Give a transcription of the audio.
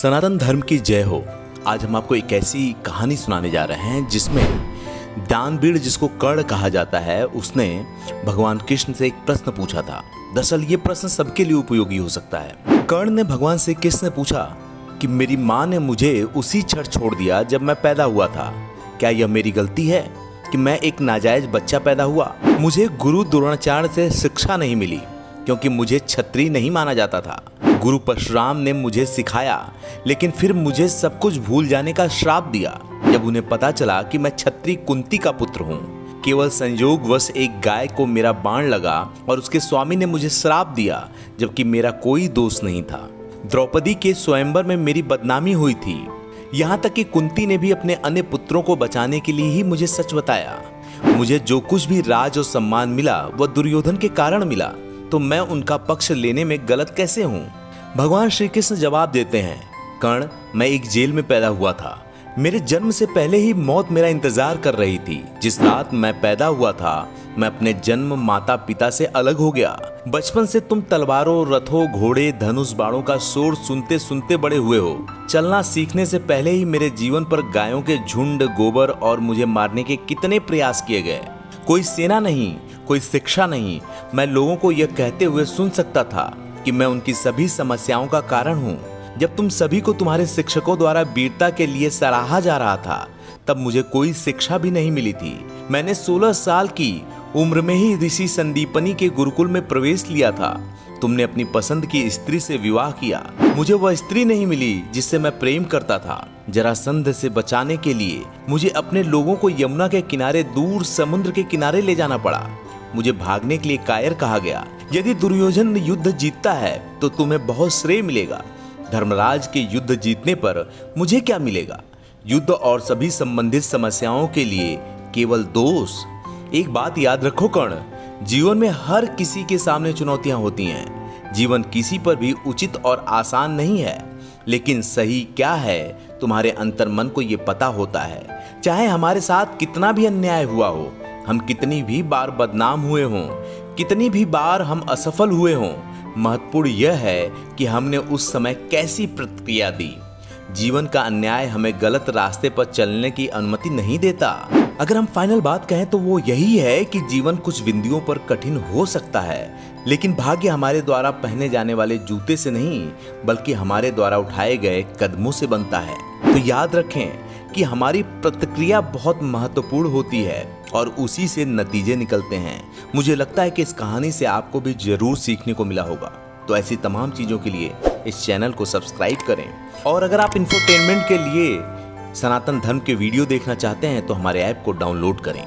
सनातन धर्म की जय हो। आज हम आपको एक ऐसी कहानी सुनाने जा रहे हैं जिसमें दानवीर, जिसको कर्ण कहा जाता है, उसने भगवान कृष्ण से एक प्रश्न पूछा था। दरअसल ये प्रश्न सबके लिए उपयोगी हो सकता है। कर्ण ने भगवान से कृष्ण से पूछा कि मेरी माँ ने मुझे उसी क्षण छोड़ दिया जब मैं पैदा हुआ था। क्या यह मेरी गलती है कि मैं एक नाजायज बच्चा पैदा हुआ? मुझे गुरु द्रोणाचार्य से शिक्षा नहीं मिली क्योंकि मुझे क्षत्रिय नहीं माना जाता था। गुरु परशुराम ने मुझे सिखाया, लेकिन फिर मुझे सब कुछ भूल जाने का श्राप दिया जब उन्हें पता चला कि मैं क्षत्रिय कुंती का पुत्र हूँ। केवल संयोगवश एक गाय को मेरा बाण लगा और उसके स्वामी ने मुझे श्राप दिया, जबकि मेरा कोई दोष नहीं था। द्रौपदी के स्वयंवर में मेरी बदनामी हुई थी। यहाँ तक कि कुंती ने भी अपने अन्य पुत्रों को बचाने के लिए ही मुझे सच बताया। मुझे जो कुछ भी राज और सम्मान मिला वह दुर्योधन के कारण मिला, तो मैं उनका पक्ष लेने में गलत कैसे हूँ? भगवान श्री कृष्ण जवाब देते हैं, कर्ण, मैं एक जेल में पैदा हुआ था। मेरे जन्म से पहले ही मौत मेरा इंतजार कर रही थी। जिस रात मैं पैदा हुआ था, मैं अपने जन्म माता पिता से अलग हो गया। बचपन से तुम तलवारों, रथों, घोड़े, धनुष बाणों का शोर सुनते सुनते बड़े हुए हो। चलना सीखने से पहले ही मेरे जीवन पर गायों के झुंड, गोबर और मुझे मारने के कितने प्रयास किए गए। कोई सेना नहीं, कोई शिक्षा नहीं। मैं लोगों को यह कहते हुए सुन सकता था कि मैं उनकी सभी समस्याओं का कारण हूँ। जब तुम सभी को तुम्हारे शिक्षकों द्वारा वीरता के लिए सराहा जा रहा था, तब मुझे कोई शिक्षा भी नहीं मिली थी। मैंने 16 साल की उम्र में ही ऋषि संदीपनी के गुरुकुल में प्रवेश लिया था। तुमने अपनी पसंद की स्त्री से विवाह किया। मुझे वह स्त्री नहीं मिली जिससे मैं प्रेम करता था। जरासंध से बचाने के लिए मुझे अपने लोगों को यमुना के किनारे दूर समुद्र के किनारे ले जाना पड़ा। मुझे भागने के लिए कायर कहा गया। यदि दुर्योधन युद्ध जीतता है तो तुम्हें बहुत श्रेय मिलेगा। धर्मराज के युद्ध जीतने पर मुझे क्या मिलेगा? युद्ध और सभी संबंधित समस्याओं के लिए केवल दोष। एक बात याद रखो कर्ण, जीवन में हर किसी के सामने चुनौतियां होती हैं। जीवन किसी पर भी उचित और आसान नहीं है, लेकिन सही क्या है तुम्हारे अंतर्मन को ये पता होता है। चाहे हमारे साथ कितना भी अन्याय हुआ हो, हम कितनी भी बार बदनाम हुए हों, कितनी भी बार हम असफल हुए हों, महत्वपूर्ण यह है कि हमने उस समय कैसी प्रतिक्रिया दी। जीवन का अन्याय हमें गलत रास्ते पर चलने की अनुमति नहीं देता। अगर हम फाइनल बात कहें तो वो यही है कि जीवन कुछ बिंदुओं पर कठिन हो सकता है, लेकिन भाग्य हमारे द्वारा पहने जाने वाले जूते से नहीं, बल्कि हमारे द्वारा उठाए गए कदमों से बनता है। तो याद रखें कि हमारी प्रतिक्रिया बहुत महत्वपूर्ण होती है और उसी से नतीजे निकलते हैं। मुझे लगता है कि इस कहानी से आपको भी जरूर सीखने को मिला होगा। तो ऐसी तमाम चीजों के लिए इस चैनल को सब्सक्राइब करें, और अगर आप इंफोटेनमेंट के लिए सनातन धर्म के वीडियो देखना चाहते हैं तो हमारे ऐप को डाउनलोड करें।